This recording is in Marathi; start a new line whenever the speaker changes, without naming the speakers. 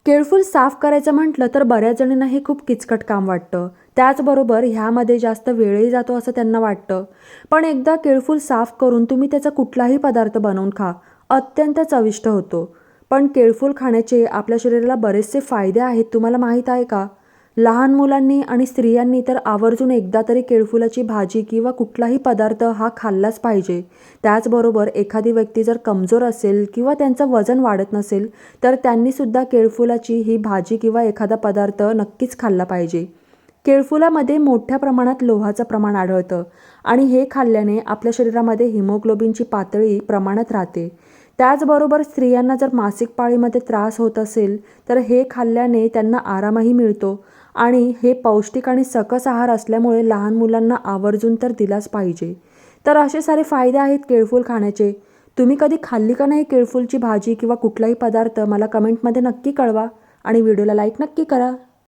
केळफूल साफ करायचं म्हटलं तर बऱ्याच जणींना हे खूप किचकट काम वाटतं. त्याचबरोबर ह्यामध्ये जास्त वेळही जातो असं त्यांना वाटतं. पण एकदा केळफूल साफ करून तुम्ही त्याचा कुठलाही पदार्थ बनवून खा, अत्यंत चविष्ट होतो. पण केळफूल खाण्याचे आपल्या शरीराला बरेचसे फायदे आहेत, तुम्हाला माहीत आहे का? लहान मुलांनी आणि स्त्रियांनी तर आवर्जून एकदा तरी केळफुलाची भाजी किंवा कुठलाही पदार्थ हा खाल्लाच पाहिजे. त्याचबरोबर एखादी व्यक्ती जर कमजोर असेल किंवा त्यांचं वजन वाढत नसेल, तर त्यांनीसुद्धा केळफुलाची ही भाजी किंवा एखादा पदार्थ नक्कीच खाल्ला पाहिजे. केळफुलामध्ये मोठ्या प्रमाणात लोहाचं प्रमाण आढळतं आणि हे खाल्ल्याने आपल्या शरीरामध्ये हिमोग्लोबिनची पातळी प्रमाणात राहते. त्याचबरोबर स्त्रियांना जर मासिक पाळीमध्ये त्रास होत असेल, तर हे खाल्ल्याने त्यांना आरामही मिळतो आणि हे पौष्टिक आणि सकस आहार असल्यामुळे लहान मुलांना आवर्जून तर दिलाच पाहिजे. तर असे सारे फायदे आहेत केळफूल खाण्याचे. तुम्ही कधी खाल्ली का नाही केळफूलची भाजी किंवा कुठलाही पदार्थ मला कमेंटमध्ये नक्की कळवा आणि व्हिडिओला लाईक नक्की करा.